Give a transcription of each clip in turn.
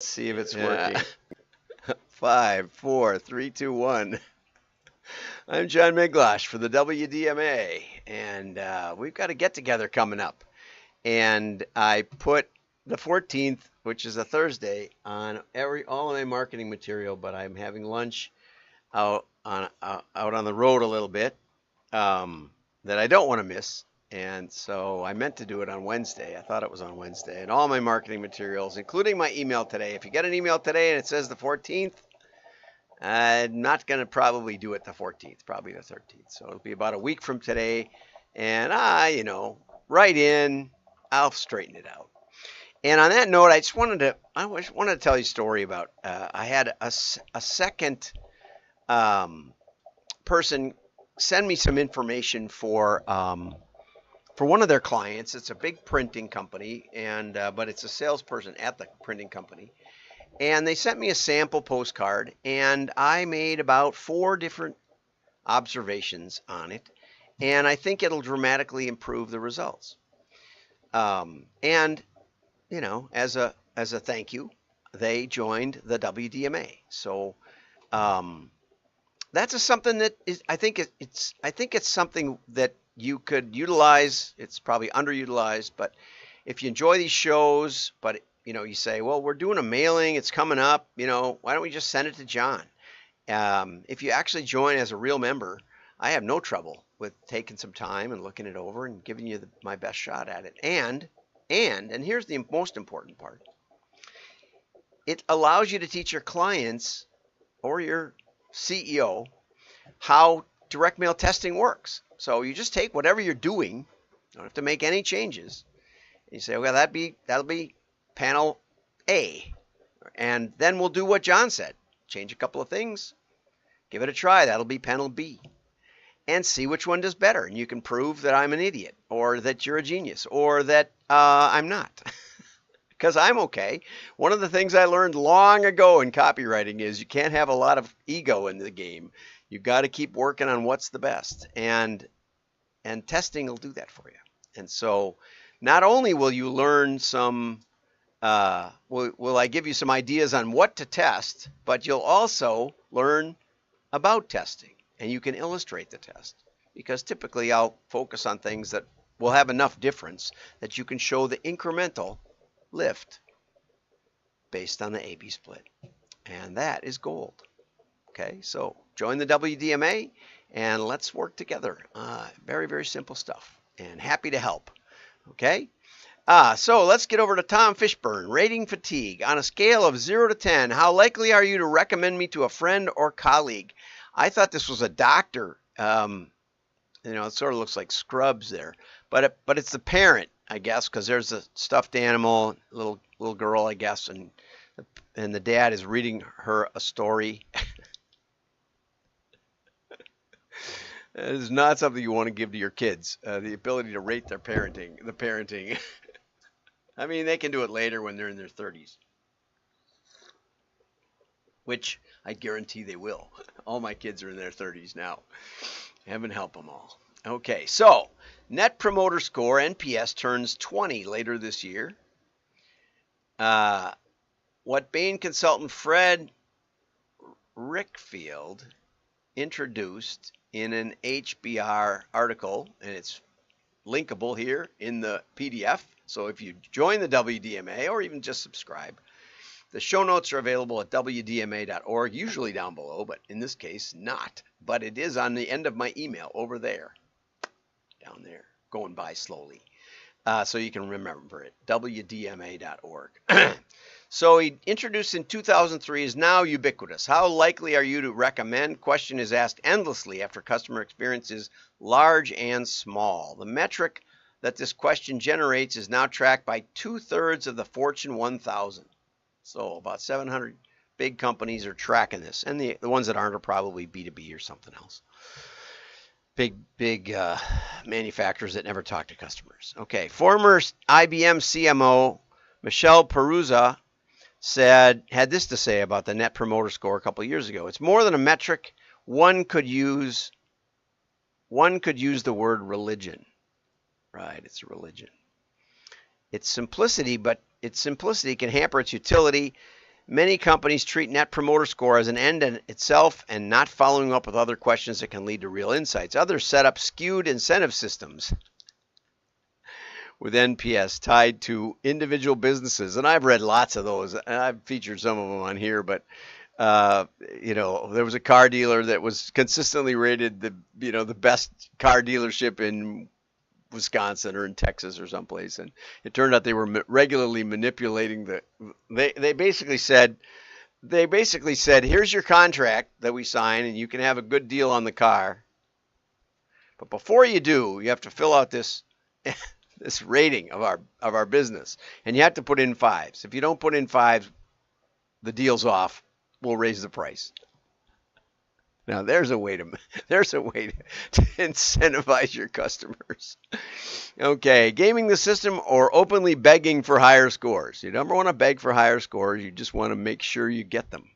See if it's Yeah. working. 5, 4, 3, 2, 1. I'm John Miglash for the WDMA, and we've got a get together coming up. And I put the 14th, which is a Thursday, on all of my marketing material, but I'm having lunch out on the road a little bit that I don't want to miss. And so I meant to do it on Wednesday. I thought it was on Wednesday. And all my marketing materials, including my email today. If you get an email today and it says the 14th, I'm not going to probably do it the 14th, probably the 13th. So it'll be about a week from today. And write in, I'll straighten it out. And on that note, I just wanted to tell you a story about I had a second person send me some information for one of their clients. It's a big printing company, and but it's a salesperson at the printing company. And they sent me a sample postcard, and I made about 4 different observations on it, and I think it'll dramatically improve the results. And as a thank you, they joined the WDMA. So um, that's something that is I think it's something that you could utilize. It's probably underutilized, but if you enjoy these shows, but you say, well, we're doing a mailing, it's coming up, why don't we just send it to John? If you actually join as a real member, I have no trouble with taking some time and looking it over and giving you my best shot at it. And here's the most important part: it allows you to teach your clients or your CEO how direct mail testing works. So you just take whatever you're doing, don't have to make any changes. And you say, well, that'll be panel A, and then we'll do what John said: change a couple of things, give it a try. That'll be panel B, and see which one does better. And you can prove that I'm an idiot, or that you're a genius, or that I'm not. Because I'm okay. One of the things I learned long ago in copywriting is you can't have a lot of ego in the game. You've got to keep working on what's the best, and testing will do that for you. And so, not only will you learn will I give you some ideas on what to test, but you'll also learn about testing, and you can illustrate the test. Because typically I'll focus on things that will have enough difference that you can show the incremental lift based on the A/B split. And that is gold. Okay, so join the WDMA and let's work together. Very, very simple stuff, and happy to help. Okay, so let's get over to Tom Fishburne. Rating fatigue. On a scale of 0 to 10, how likely are you to recommend me to a friend or colleague? I thought this was a doctor. It sort of looks like Scrubs there, but it's the parent, I guess, because there's a stuffed animal, little girl, I guess, and the dad is reading her a story. It is not something you want to give to your kids. The ability to rate the parenting. I mean, they can do it later when they're in their 30s, which I guarantee they will. All my kids are in their 30s now. Heaven help them all. Okay, so Net Promoter Score, NPS, turns 20 later this year. What Bain consultant Fred Rickfield introduced in an HBR article, and it's linkable here in the PDF. So if you join the WDMA or even just subscribe, the show notes are available at wdma.org, usually down below, but in this case, not. But it is on the end of my email over there, down there, going by slowly. So you can remember it, wdma.org. So he introduced in 2003 is now ubiquitous. How likely are you to recommend? Question is asked endlessly after customer experiences large and small. The metric that this question generates is now tracked by 2/3 of the Fortune 1000. So about 700 big companies are tracking this, and the ones that aren't are probably B2B or something else. Big manufacturers that never talk to customers. Okay, former IBM CMO Michelle Peruzza had this to say about the Net Promoter Score a couple of years ago. It's more than a metric. One could use the word religion. Right, it's a religion. It's simplicity, but its simplicity can hamper its utility. Many companies treat Net Promoter Score as an end in itself and not following up with other questions that can lead to real insights. Others set up skewed incentive systems with NPS tied to individual businesses. And I've read lots of those, and I've featured some of them on here, but there was a car dealer that was consistently rated the best car dealership in Wisconsin or in Texas or someplace, and it turned out they were regularly manipulating they basically said, here's your contract that we sign and you can have a good deal on the car, but before you do, you have to fill out this this rating of our business, and you have to put in 5s. If you don't put in 5s, the deal's off. We'll raise the price. Now there's a way to incentivize your customers. Okay, gaming the system or openly begging for higher scores. You never want to beg for higher scores. You just want to make sure you get them.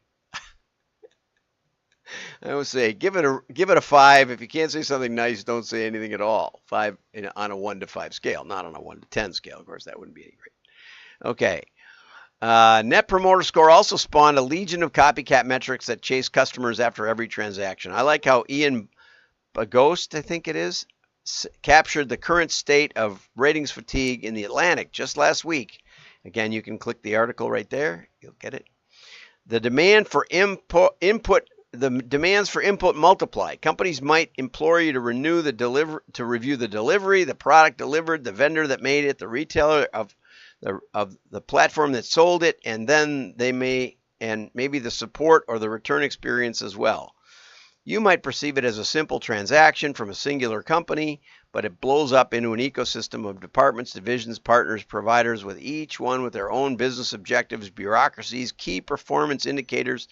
I would say give it a 5. If you can't say something nice, don't say anything at all. 5 on a 1 to 5 scale, not on a 1 to 10 scale. Of course, that wouldn't be any great. Okay. Net Promoter Score also spawned a legion of copycat metrics that chase customers after every transaction. I like how Ian Bagost, I think it is, captured the current state of ratings fatigue in the Atlantic just last week. Again, you can click the article right there. You'll get it. The demands for input multiply. Companies might implore you to review the delivery, the product delivered, the vendor that made it, the retailer of the platform that sold it, and then maybe the support or the return experience as well. You might perceive it as a simple transaction from a singular company, but it blows up into an ecosystem of departments, divisions, partners, providers, with each one with their own business objectives, bureaucracies, key performance indicators,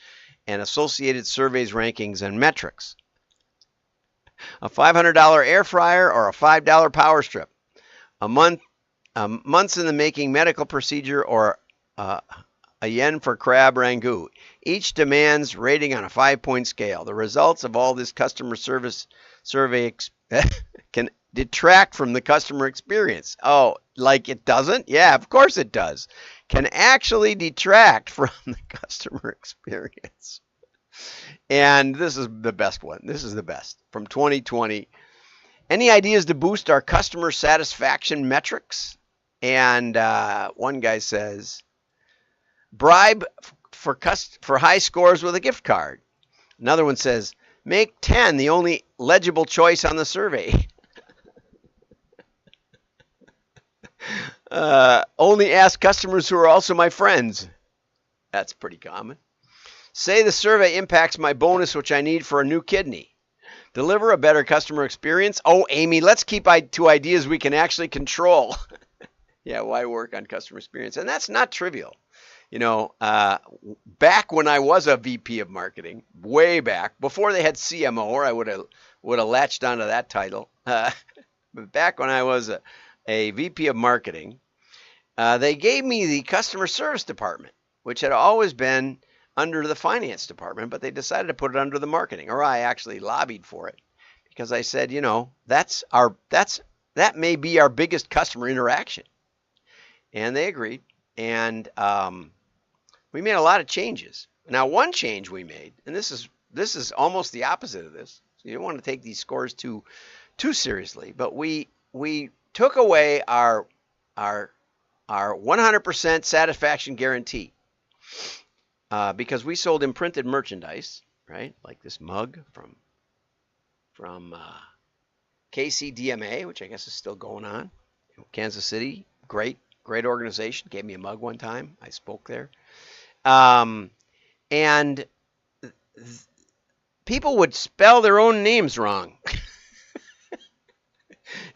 and associated surveys, rankings, and metrics. A $500 air fryer or a $5 power strip. Months in the making medical procedure or a yen for crab rangoon. Each demands rating on a 5-point scale. The results of all this customer service survey can detract from the customer experience. Oh, like it doesn't? Yeah, of course it does. Can actually detract from the customer experience. And this is the best one. This is the best from 2020. Any ideas to boost our customer satisfaction metrics? And one guy says, bribe for high scores with a gift card. Another one says, make 10 the only legible choice on the survey. Only ask customers who are also my friends. That's pretty common. Say the survey impacts my bonus, which I need for a new kidney. Deliver a better customer experience. Oh, Amy, let's keep to ideas we can actually control. Yeah, why work on customer experience? And that's not trivial. Back when I was a VP of marketing, way back, before they had CMO, or I would have latched onto that title. But back when I was a VP of marketing, they gave me the customer service department, which had always been under the finance department, but they decided to put it under the marketing, or I actually lobbied for it because I said, that may be our biggest customer interaction. And they agreed, and we made a lot of changes. Now, one change we made, and this is almost the opposite of this. So you don't want to take these scores too seriously, but we took away our 100% satisfaction guarantee because we sold imprinted merchandise, right? Like this mug from KCDMA, which I guess is still going on, Kansas City. Great organization. Gave me a mug one time. I spoke there. And people would spell their own names wrong.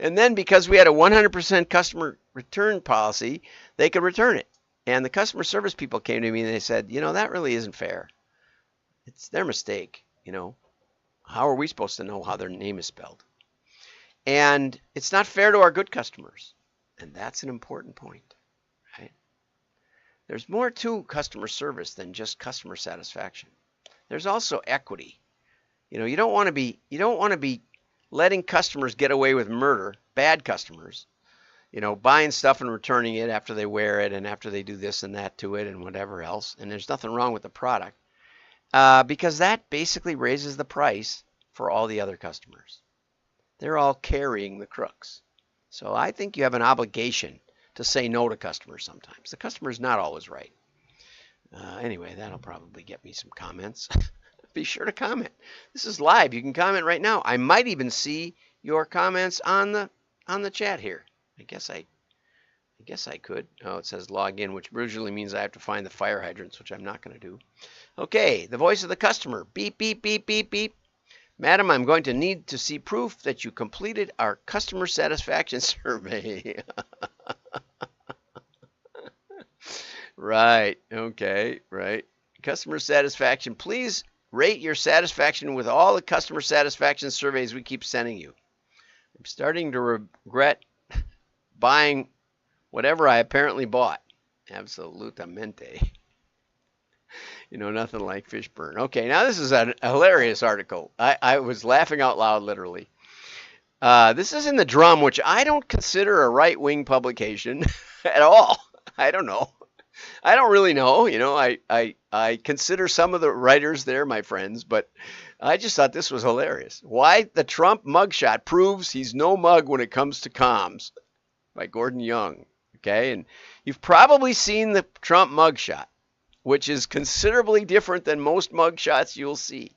And then because we had a 100% customer return policy, they could return it. And the customer service people came to me and they said, that really isn't fair. It's their mistake. How are we supposed to know how their name is spelled? And it's not fair to our good customers. And that's an important point, right? There's more to customer service than just customer satisfaction. There's also equity. You don't want to be letting customers get away with murder, bad customers. buying stuff and returning it after they wear it and after they do this and that to it and whatever else. And there's nothing wrong with the product because that basically raises the price for all the other customers. They're all carrying the crooks. So I think you have an obligation to say no to customers sometimes. The customer is not always right. Anyway, that'll probably get me some comments. Be sure to comment. This is live. You can comment right now. I might even see your comments on the chat here. I guess I could. Oh, it says log in, which usually means I have to find the fire hydrants, which I'm not going to do. Okay, the voice of the customer. Beep, beep, beep, beep, beep. Madam, I'm going to need to see proof that you completed our customer satisfaction survey. Right. Okay. Right. Customer satisfaction. Please rate your satisfaction with all the customer satisfaction surveys we keep sending you. I'm starting to regret buying whatever I apparently bought. Absolutamente. Nothing like Fishburne. Okay, now this is a hilarious article. I was laughing out loud, literally. This is in the Drum, which I don't consider a right-wing publication at all. I don't know. I don't really know. I consider some of the writers there my friends, but I just thought this was hilarious. Why the Trump mugshot proves he's no mug when it comes to comms, by Gordon Young. Okay, and you've probably seen the Trump mugshot, which is considerably different than most mugshots you'll see.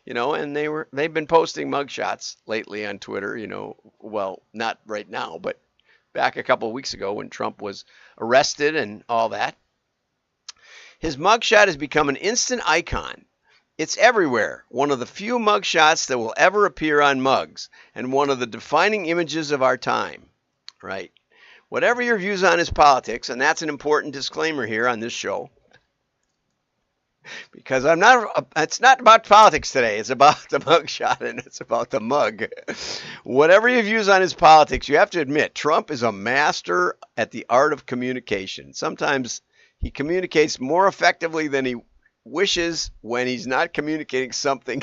And they've been posting mugshots lately on Twitter, well, not right now, but back a couple of weeks ago when Trump was arrested and all that. His mugshot has become an instant icon. It's everywhere, one of the few mugshots that will ever appear on mugs, and one of the defining images of our time. Right? Whatever your views on his politics, and that's an important disclaimer here on this show, because it's not about politics today. It's about the mugshot and it's about the mug. Whatever your views on his politics, you have to admit, Trump is a master at the art of communication. Sometimes he communicates more effectively than he wishes when he's not communicating something,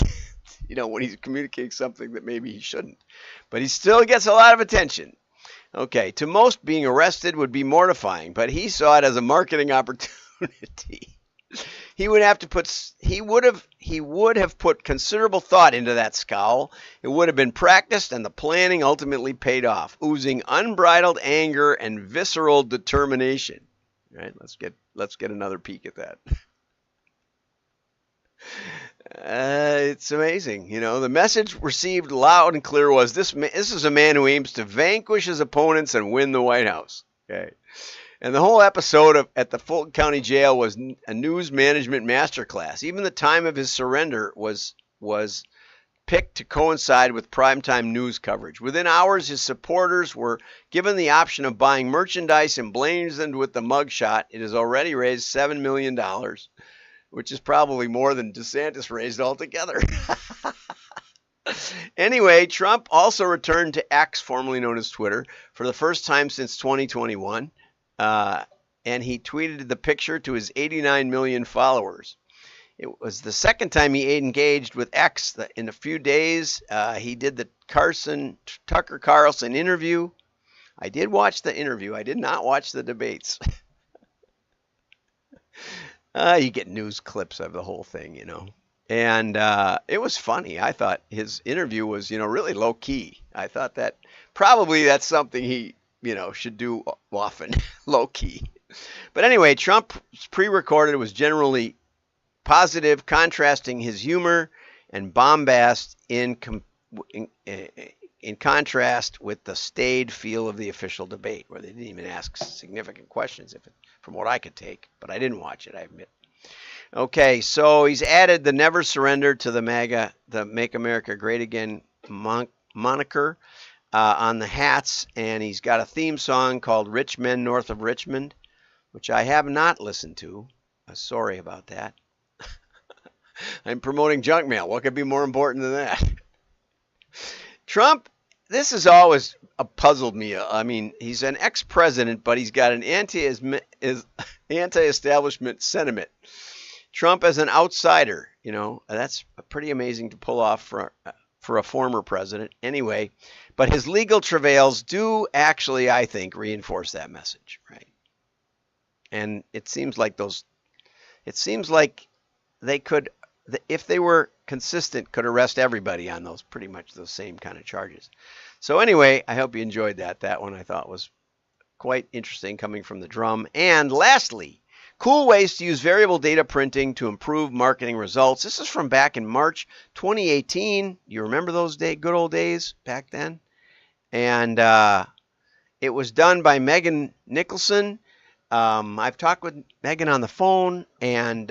when he's communicating something that maybe he shouldn't. But he still gets a lot of attention. Okay, to most, being arrested would be mortifying, but he saw it as a marketing opportunity. He would have put considerable thought into that scowl. It would have been practiced, and the planning ultimately paid off, oozing unbridled anger and visceral determination. Right? Let's get another peek at that. It's amazing. The message received loud and clear was this is a man who aims to vanquish his opponents and win the White House. Okay. And the whole episode at the Fulton County Jail was a news management masterclass. Even the time of his surrender was picked to coincide with primetime news coverage. Within hours, his supporters were given the option of buying merchandise emblazoned with the mugshot. It has already raised $7 million, which is probably more than DeSantis raised altogether. Anyway, Trump also returned to X, formerly known as Twitter, for the first time since 2021. And he tweeted the picture to his 89 million followers. It was the second time he engaged with X in a few days. He did the Tucker Carlson interview. I did watch the interview. I did not watch the debates. You get news clips of the whole thing, And it was funny. I thought his interview was, really low key. I thought that probably that's something he should do often, low key. But anyway, Trump's pre-recorded was generally positive, contrasting his humor and bombast in contrast with the staid feel of the official debate, where they didn't even ask significant questions, from what I could take. But I didn't watch it, I admit. Okay, so he's added the never surrender to the Make America Great Again moniker on the hats, and he's got a theme song called Rich Men North of Richmond, which I have not listened to. Sorry about that. I'm promoting junk mail. What could be more important than that? Trump, this has always puzzled me. I mean, he's an ex-president, but he's got an anti-establishment sentiment. Trump as an outsider, that's pretty amazing to pull off for a former president. Anyway, but his legal travails do actually, I think, reinforce that message, right? And it seems like they could, if they were consistent, could arrest everybody on those pretty much those same kind of charges. So anyway, I hope you enjoyed that. That one I thought was quite interesting coming from the drum. And lastly, cool ways to use variable data printing to improve marketing results. This is from back in March 2018. You remember those good old days back then? And it was done by Megan Nicholson. I've talked with Megan on the phone, and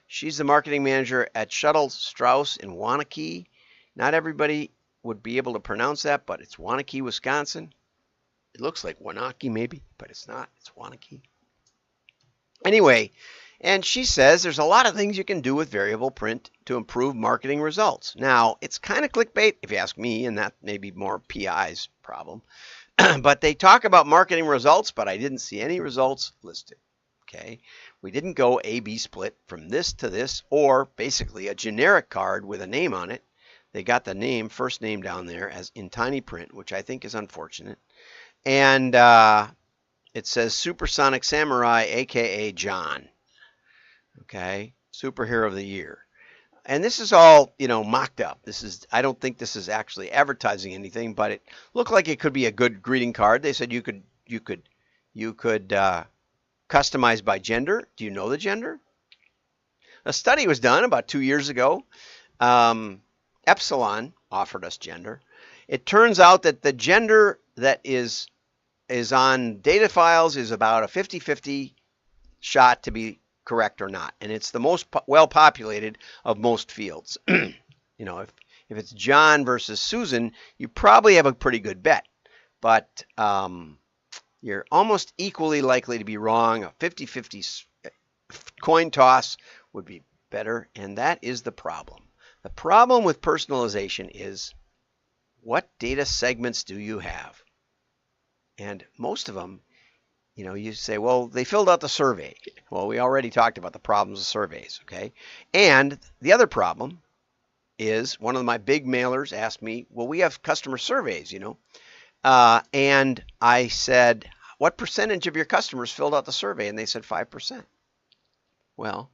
she's the marketing manager at Shuttle Strauss in Waunakee. Not everybody would be able to pronounce that, but it's Waunakee, Wisconsin. It looks like Waunakee maybe, but it's not. It's Waunakee. Anyway, and she says there's a lot of things you can do with variable print to improve marketing results. Now, it's kind of clickbait, if you ask me, and that may be more PI's problem. But they talk about marketing results, but I didn't see any results listed. Okay, we didn't go A-B split from this to this, or basically a generic card with a name on it. They got the name, first name down there as in tiny print, which I think is unfortunate. And it says Supersonic Samurai, aka John. Okay, superhero of the year. And this is all, mocked up. I don't think this is actually advertising anything, but it looked like it could be a good greeting card. They said you could customize by gender. Do you know the gender? A study was done about 2 years ago. Epsilon offered us gender. It turns out that the gender that is on data files is about a 50-50 shot to be correct or not, and it's the most well populated of most fields. If it's John versus Susan, you probably have a pretty good bet, but you're almost equally likely to be wrong. A 50-50 coin toss would be better, and that is the problem. The problem with personalization is, what data segments do you have? And most of them, you say, well, they filled out the survey. Well, we already talked about the problems of surveys, okay? And the other problem is, one of my big mailers asked me, well, we have customer surveys, and I said, what percentage of your customers filled out the survey? And they said 5%. Well,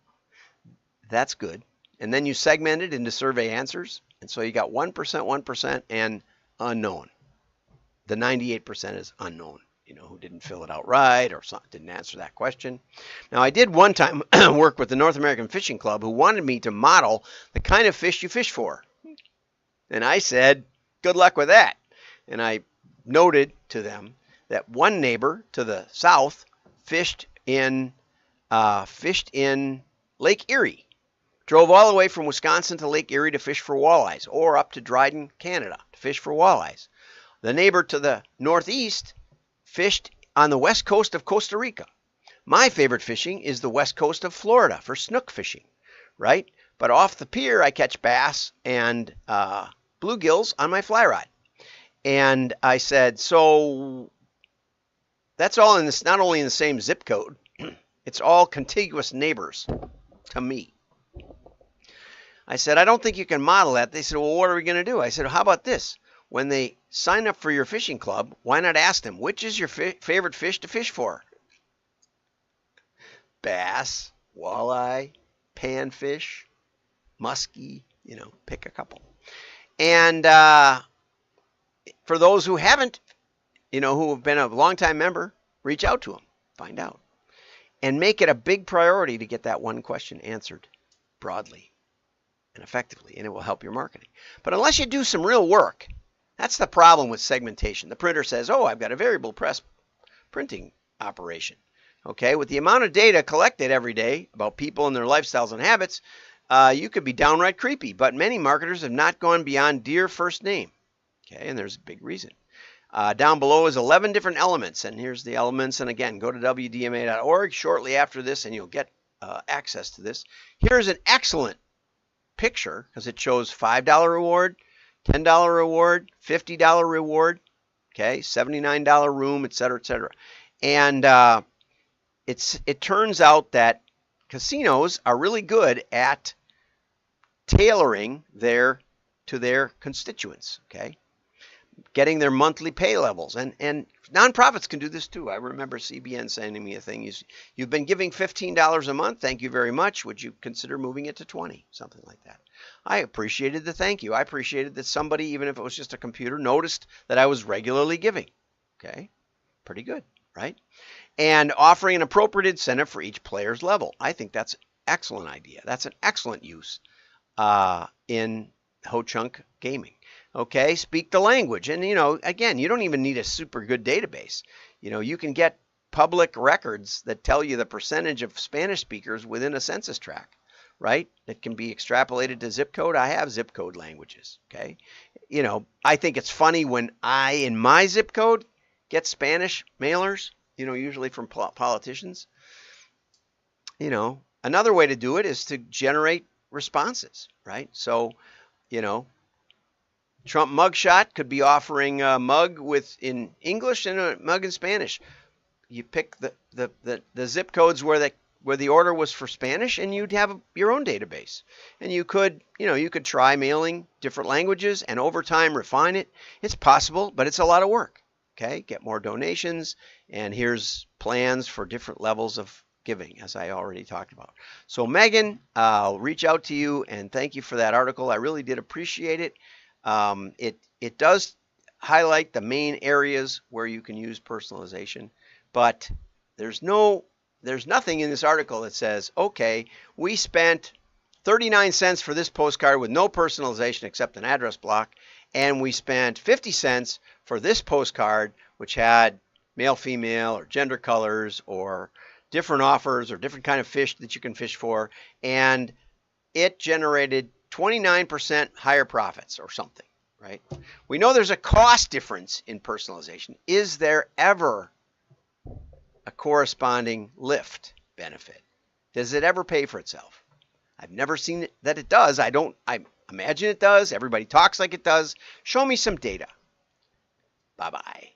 that's good. And then you segment it into survey answers. And so you got 1%, 1%, and unknown. The 98% is unknown, who didn't fill it out right or didn't answer that question. Now, I did one time work with the North American Fishing Club, who wanted me to model the kind of fish you fish for. And I said, good luck with that. And I noted to them that one neighbor to the south fished in Lake Erie. Drove all the way from Wisconsin to Lake Erie to fish for walleyes, or up to Dryden, Canada, to fish for walleyes. The neighbor to the northeast fished on the west coast of Costa Rica. My favorite fishing is the west coast of Florida for snook fishing, right? But off the pier, I catch bass and bluegills on my fly rod. And I said, so that's all in this, not only in the same zip code, it's all contiguous neighbors to me. I said, I don't think you can model that. They said, well, what are we going to do? I said, well, how about this? When they sign up for your fishing club, why not ask them, which is your favorite fish to fish for? Bass, walleye, panfish, muskie, pick a couple. And for those who haven't, who have been a longtime member, reach out to them, find out. And make it a big priority to get that one question answered broadly and effectively, and it will help your marketing. But unless you do some real work, that's the problem with segmentation. The printer says, oh, I've got a variable press printing operation. Okay, with the amount of data collected every day about people and their lifestyles and habits, you could be downright creepy. But many marketers have not gone beyond dear first name. Okay, and there's a big reason. Down below is 11 different elements, and here's the elements. And again, go to wdma.org shortly after this, and you'll get access to this. Here's an excellent picture because it shows $5 reward, $10 reward, $50 reward, okay, $79 room, etc., etc. And it turns out that casinos are really good at tailoring their to their constituents, okay? Getting their monthly pay levels. And nonprofits can do this too. I remember CBN sending me a thing. You've been giving $15 a month. Thank you very much. Would you consider moving it to 20? Something like that. I appreciated the thank you. I appreciated that somebody, even if it was just a computer, noticed that I was regularly giving. Okay? Pretty good, right? And offering an appropriate incentive for each player's level. I think that's an excellent idea. That's an excellent use in Ho-Chunk gaming. Okay, speak the language. And, again, you don't even need a super good database. You can get public records that tell you the percentage of Spanish speakers within a census tract, right? That can be extrapolated to zip code. I have zip code languages, okay? I think it's funny when in my zip code, get Spanish mailers, usually from politicians. Another way to do it is to generate responses, right? So, Trump mugshot could be offering a mug in English and a mug in Spanish. You pick the zip codes where the order was for Spanish, and you'd have your own database. And you could try mailing different languages and over time refine it. It's possible, but it's a lot of work. Okay, get more donations, and here's plans for different levels of giving, as I already talked about. So Megan, I'll reach out to you, and thank you for that article. I really did appreciate it. It does highlight the main areas where you can use personalization, but there's nothing in this article that says, okay, we spent 39 cents for this postcard with no personalization except an address block, and we spent 50 cents for this postcard, which had male, female, or gender colors, or different offers, or different kind of fish that you can fish for, and it generated 29% higher profits or something, right? We know there's a cost difference in personalization. Is there ever a corresponding lift benefit? Does it ever pay for itself? I've never seen that it does. I imagine it does. Everybody talks like it does. Show me some data. Bye-bye.